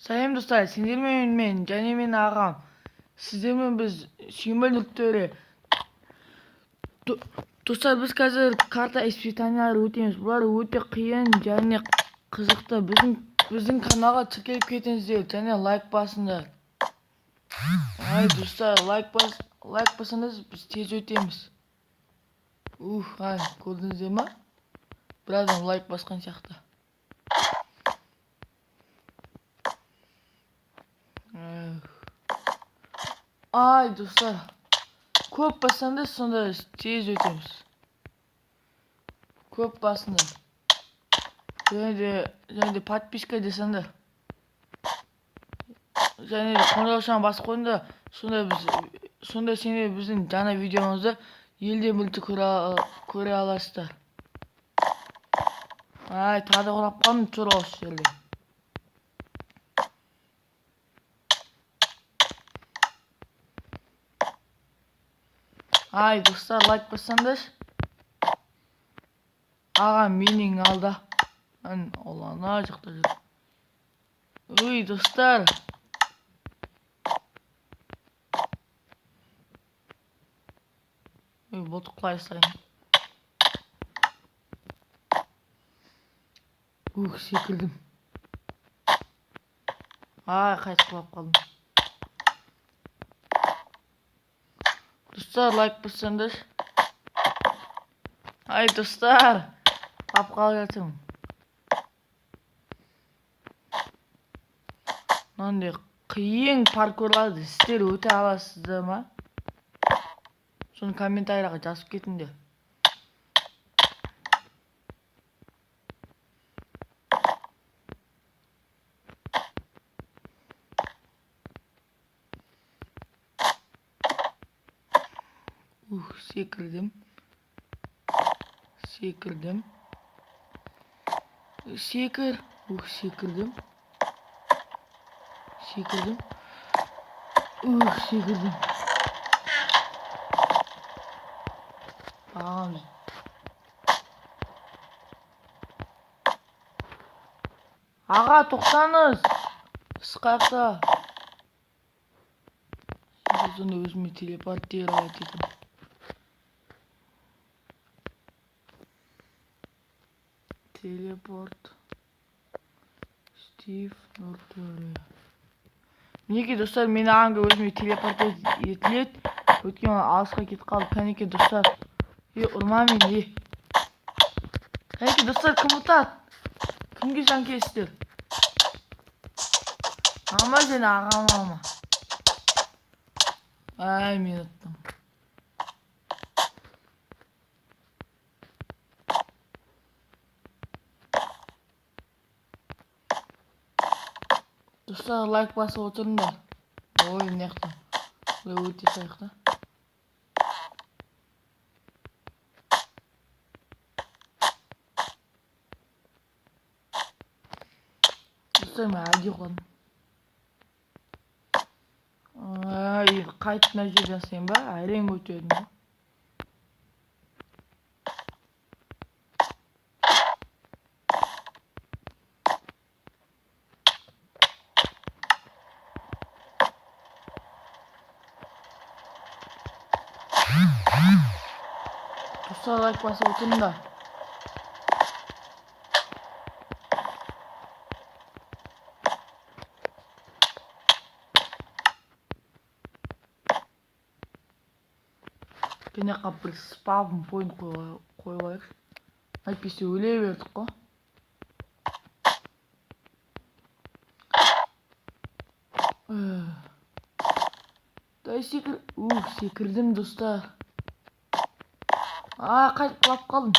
Салем достар, сендермен мен және мен ағам сіздермен біз сүймел нүктелері. Достар, біз қазір карта испытаниялары өтеміз. Бұлар өте қиын және қызықты. Біздің каналға тіркеліп кетіңіздер және лайк басыңдар. Достар, лайк басыңыз, біз тез өтеміз. Көрдіңіздер ма? Біраздан лайк басқан сияқты. Достар, көп бассаңдар, сонда тез өтеміз. Көп басыңдар. Және де подписка десеңдер. Және де қоңыраушаны басып қойыңдар. Сонда сендер біздің жаңа видеомызды елден білді көре аласыздар. Тағы құрап қалдым тұр осы жерде. Достар, лайк бассаңдар. Ағам менің алда. Ол ана жақта жүр. Достар. Ботық құлай сайын. Секірдім. Қайт құлап қалдым. Достар, лайк бассаңдар. Достар, қап қалып жатырмын. Мынандай қиын паркурларды сіздер өте аласыздар ма? Соны комментарияға жазып кетіңдер. Секірдім. Секір. Секірдім. Секірдім. Аға, тоқтаңыз. Қысқақта. Сонда өзіме телепортировать етім. Телепорт. Стив Нортуре. Мінеке достар, мен ағамға өзіме телепорт етіледі. Өткен алысқа кетіп қалды. Кәнеке достар. Ұрма мен. Кәнеке достар, кім ұтады? Кімге жан кестір? Ама және ағам алма. Мен ұттым. Достар, лайк басып отырыңдар. Неқтім. Өте сайықта. Достар, мен әлде қойдым. Қайтына жер жасайын ба? Әрең өтедім ба? Dostlar, like basıp oturun da. Gene bir spawn point koyuyorlar. Hepsi öyle verdik o. Sekirdim dostlar. Kaç kulak kalın.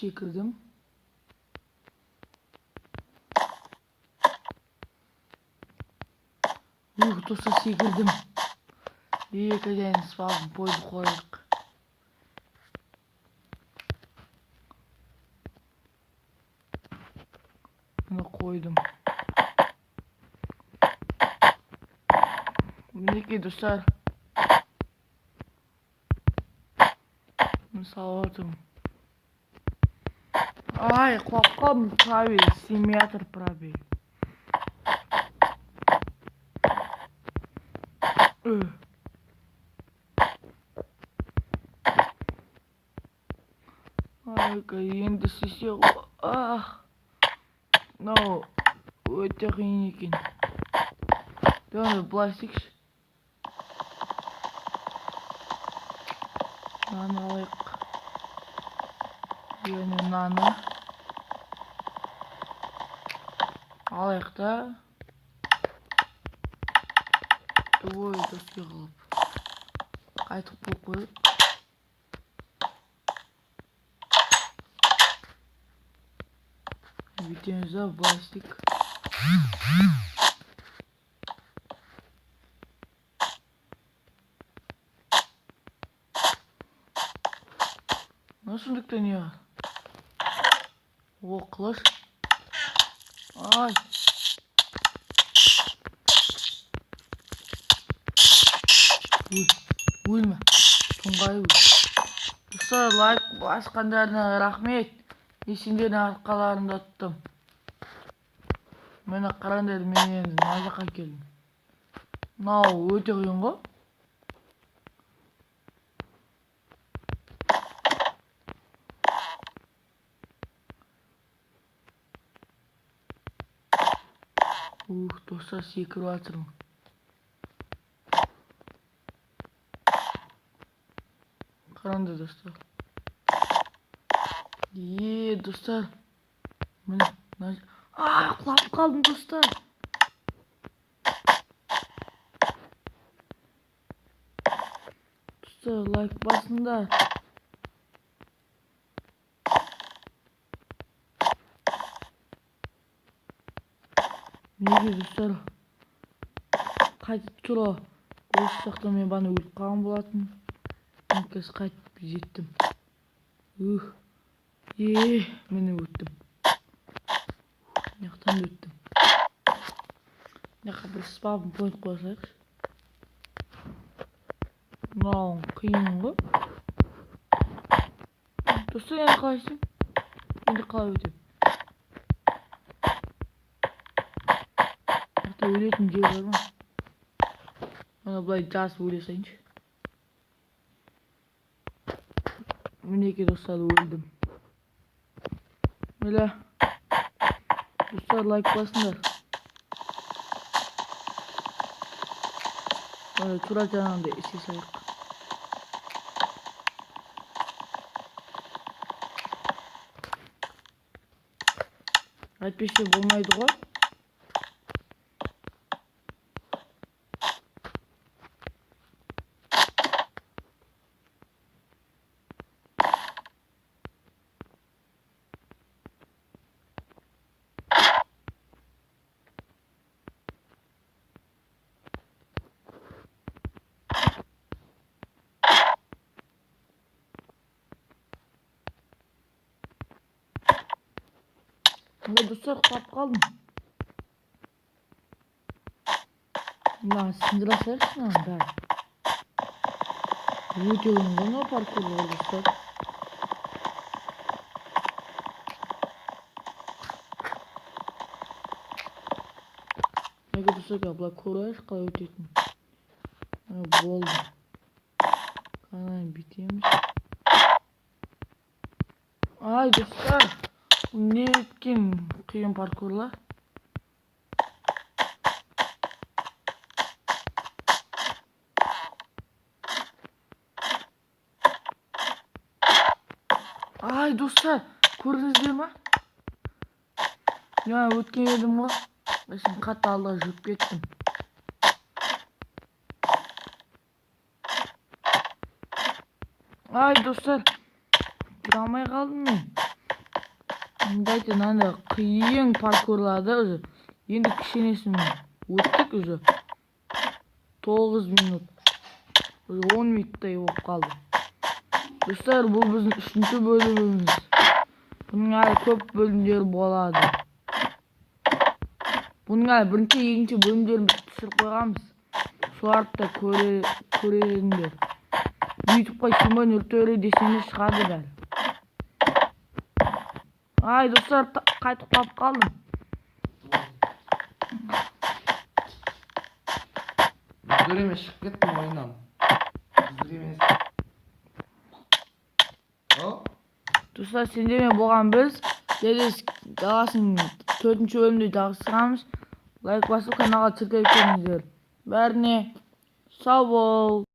Sekirdim. Dostlar, sekirdim. Bir kadar spawn point koyduk. Bunu koydum. Мінекей достар, салып отырмын. Ай, құлап қалдым. Пробел, семиатор пробел. Ай, енді істесе ғой. Мынау өте қиын екен. Давай былай істейікші. Мынаны алайық. Және мынаны алайық та. Ой, доски қалып. Қайтып болып қойып. Бүйтеміз да, былай істейік. Насындықта не бар? О, қылыш. Ай. Өлме. Тоңғай өл. Достар, лайк басқандарына рахмет. Есендердің арқаларында тұттым. Мені қараңдар, мен енді мына жаққа келдім. Мынау өте қиын ғой. Достар, секіріп жатырмын. Қараңдар, достар. Достар. Міне, құлап қалдым, достар. Достар, лайк басыңдар. Неге, достар? Қайтып тұра. Осы жақта мен баны өліп қалған болатын. Мен қазір қайтып жеттім. Мені өттім. Мынаяқтан өттім. Мынаяққа бір спавн пойнт қойсайықшы. Мынауың қиын ғой. Достар, енді қалай істеймін? Енді қалай өтем? Мықты өлетін жер бар ма? Оны былай жазып өле сайыншы. Мінеке, достар, өлдім. Мейлі. Достар, лайк басыңдар. Тура жаңағындай істей салайық. Әйтпесе болмайды ғой. Достар, құлап қалдым. Мынаны сындыра салайықшы, мынаны бәрі. Өте қиын ғой мынау паркурлар, достар. Неге, достар, былай көрайық қалай өтетін. Болды. Қалай бүйтеміз. Ай, достар. Не еткен қиын паркурлар? Ай, достар, көрдіңіздер ма? Жаңа өткен едім ғой. Мен қатты алдыға жүріп кеттім. Ай, достар, жүре алмай қалдым мен. Мындайды, мынандай қиын паркурларды өзі. Енді кішкенесін өттік өзі. 9 минут. 10 минуттай болып қалды. Достар, бұл біздің 3-ші бөліміміз. Бұның әлі көп бөлімдері болады. Бұның әлі 1-ші, 2-ші бөлімдерін түсіріп қойғанбыз. Соларды да көреріңдер. YouTube'ga kim oyun örtөөлü desеңиз чыгады бәл. Ay dostlar qaytып қалып қалдым. Üzür емес шығып кеттім ойыннан. Üzür емес. Dostlar сендермен болған біз Дерес даласын 4-ші бөлімде жалғастырамыз. Лайк басып каналға тіркеліп кетіңіздер. Бәріне сау бол.